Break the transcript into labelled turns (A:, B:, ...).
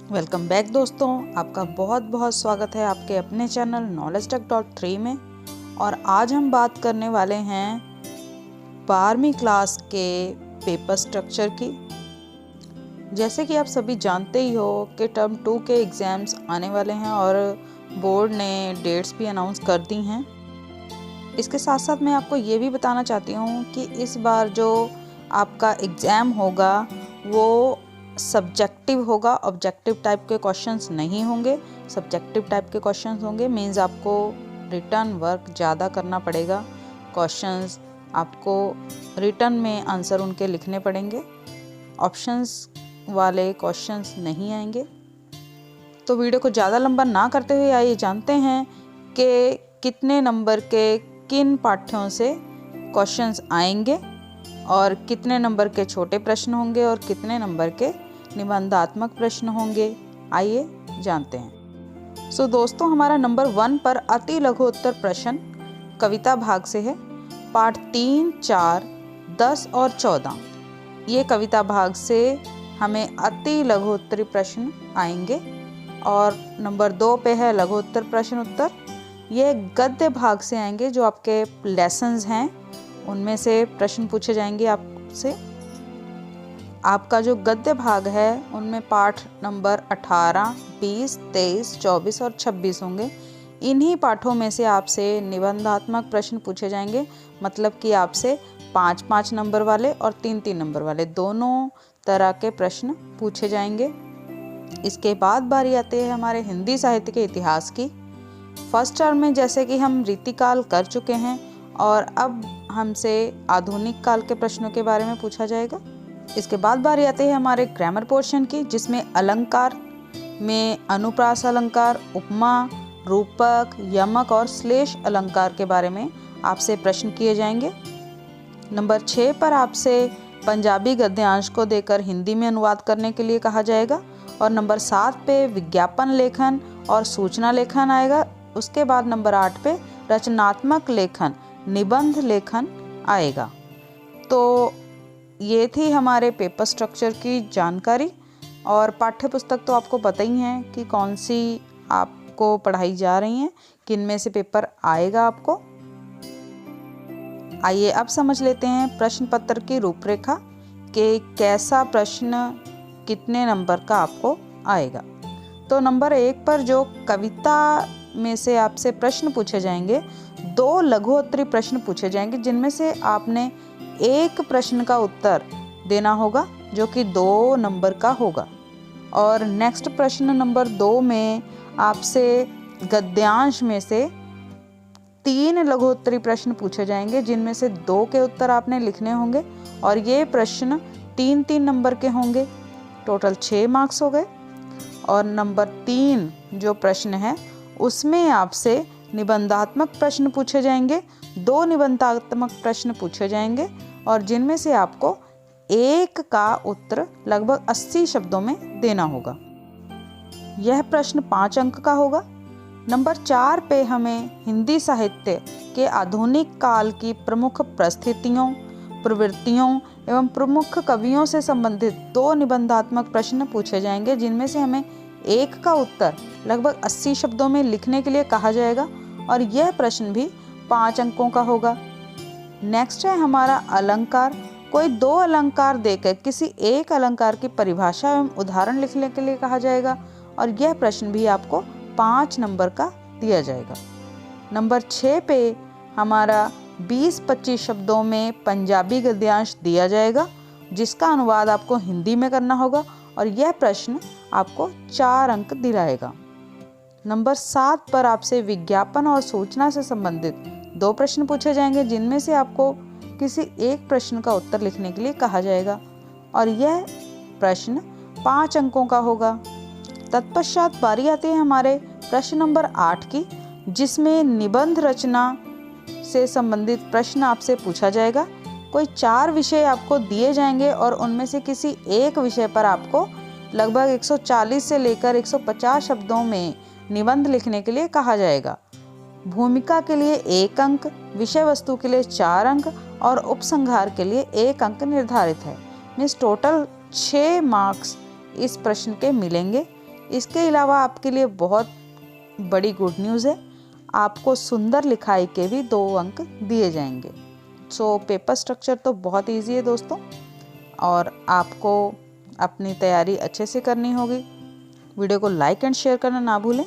A: Welcome back दोस्तों, आपका बहुत बहुत स्वागत है आपके अपने चैनल knowledgetech.3 में। और आज हम बात करने वाले हैं 12वीं क्लास के पेपर स्ट्रक्चर की। जैसे कि आप सभी जानते ही हो कि टर्म 2 के एग्ज़ाम्स आने वाले हैं और बोर्ड ने डेट्स भी अनाउंस कर दी हैं। इसके साथ साथ मैं आपको ये भी बताना चाहती हूँ कि इस बार जो आपका एग्ज़ाम होगा वो सब्जेक्टिव होगा, ऑब्जेक्टिव टाइप के क्वेश्चंस नहीं होंगे, सब्जेक्टिव टाइप के क्वेश्चंस होंगे। मींस आपको रिटर्न वर्क ज़्यादा करना पड़ेगा, क्वेश्चंस आपको रिटर्न में आंसर उनके लिखने पड़ेंगे, ऑप्शंस वाले क्वेश्चंस नहीं आएंगे। तो वीडियो को ज़्यादा लंबा ना करते हुए आइए जानते हैं कि कितने नंबर के किन पाठ्यों से क्वेश्चंस आएंगे और कितने नंबर के छोटे प्रश्न होंगे और कितने नंबर के निबंधात्मक प्रश्न होंगे। आइए जानते हैं। दोस्तों, हमारा नंबर 1 पर अति लघु उत्तर प्रश्न कविता भाग से है। पाठ 3, 4, 10 और 14 ये कविता भाग से हमें अति लघु उत्तरी प्रश्न आएंगे। और नंबर 2 पे है लघु उत्तर प्रश्न उत्तर। ये गद्य भाग से आएंगे, जो आपके लेसन्स हैं उनमें से प्रश्न पूछे जाएंगे आपसे। आपका जो गद्य भाग है उनमें पाठ नंबर 18, 20, 23, 24 और 26 होंगे। इन्हीं पाठों में से आपसे निबंधात्मक प्रश्न पूछे जाएंगे, मतलब कि आपसे 5-5 नंबर वाले और 3-3 नंबर वाले दोनों तरह के प्रश्न पूछे जाएंगे। इसके बाद बारी आती है हमारे हिंदी साहित्य के इतिहास की। फर्स्ट टर्म में जैसे कि हम रीतिकाल कर चुके हैं और अब हमसे आधुनिक काल के प्रश्नों के बारे में पूछा जाएगा। इसके बाद बारी आती है हमारे ग्रामर पोर्शन की, जिसमें अलंकार में अनुप्रास अलंकार, उपमा, रूपक, यमक और श्लेष अलंकार के बारे में आपसे प्रश्न किए जाएंगे। नंबर 6 पर आपसे पंजाबी गद्यांश को देकर हिंदी में अनुवाद करने के लिए कहा जाएगा। और नंबर 7 पे विज्ञापन लेखन और सूचना लेखन आएगा। उसके बाद नंबर 8 पे रचनात्मक लेखन, निबंध लेखन आएगा। तो ये थी हमारे पेपर स्ट्रक्चर की जानकारी। और पाठ्य पुस्तक तो आपको पता ही है कि कौन सी आपको पढ़ाई जा रही हैं, किन में से पेपर आएगा आपको। आइए अब समझ लेते हैं प्रश्न पत्र की रूपरेखा कि कैसा प्रश्न कितने नंबर का आपको आएगा। तो नंबर 1 पर जो कविता में से आपसे प्रश्न पूछे जाएंगे, 2 लघु उत्तरी प्रश्न पूछे जाएंगे, जिनमें से आपने एक प्रश्न का उत्तर देना होगा जो कि 2 नंबर का होगा। और नेक्स्ट प्रश्न नंबर 2 में आपसे गद्यांश में से 3 लघु उत्तरी प्रश्न पूछे जाएंगे, जिनमें से 2 के उत्तर आपने लिखने होंगे और ये प्रश्न 3-3 नंबर के होंगे। टोटल 6 मार्क्स हो गए। और नंबर 3 जो प्रश्न है उसमें आपसे निबंधात्मक प्रश्न पूछे जाएंगे, 2 निबंधात्मक प्रश्न पूछे जाएंगे और जिनमें से आपको एक का उत्तर लगभग 80 शब्दों में देना होगा। यह प्रश्न 5 अंक का होगा। नंबर 4 पे हमें हिंदी साहित्य के आधुनिक काल की प्रमुख परिस्थितियों, प्रवृत्तियों एवं प्रमुख कवियों से संबंधित 2 निबंधात्मक प्रश्न पूछे जाएंगे, जिनमें से हमें एक का उत्तर लगभग 80 शब्दों में लिखने के लिए कहा जाएगा और यह प्रश्न भी 5 अंकों का होगा। नेक्स्ट है हमारा अलंकार। कोई 2 अलंकार देकर किसी एक अलंकार की परिभाषा एवं उदाहरण लिखने के लिए कहा जाएगा और यह प्रश्न भी आपको 5 नंबर का दिया जाएगा। नंबर 6 पे हमारा 20-25 शब्दों में पंजाबी गद्यांश दिया जाएगा, जिसका अनुवाद आपको हिंदी में करना होगा और यह प्रश्न आपको 4 अंक दिलाएगा। नंबर 7 पर आपसे विज्ञापन और सूचना से संबंधित 2 प्रश्न पूछे जाएंगे, जिनमें से आपको किसी एक प्रश्न का उत्तर लिखने के लिए कहा जाएगा और यह प्रश्न 5 अंकों का होगा। तत्पश्चात बारी आती है हमारे प्रश्न नंबर 8 की, जिसमें निबंध रचना से संबंधित प्रश्न आपसे पूछा जाएगा। कोई 4 विषय आपको दिए जाएंगे और उनमें से किसी एक विषय पर आपको लगभग 140 से लेकर 150 शब्दों में निबंध लिखने के लिए कहा जाएगा। भूमिका के लिए 1 अंक, विषय वस्तु के लिए 4 अंक और उपसंहार के लिए 1 अंक निर्धारित है। मीन्स टोटल 6 मार्क्स इस प्रश्न के मिलेंगे। इसके अलावा आपके लिए बहुत बड़ी गुड न्यूज़ है, आपको सुंदर लिखाई के भी 2 अंक दिए जाएंगे। सो पेपर स्ट्रक्चर तो बहुत इजी है दोस्तों, और आपको अपनी तैयारी अच्छे से करनी होगी। वीडियो को लाइक एंड शेयर करना ना भूलें।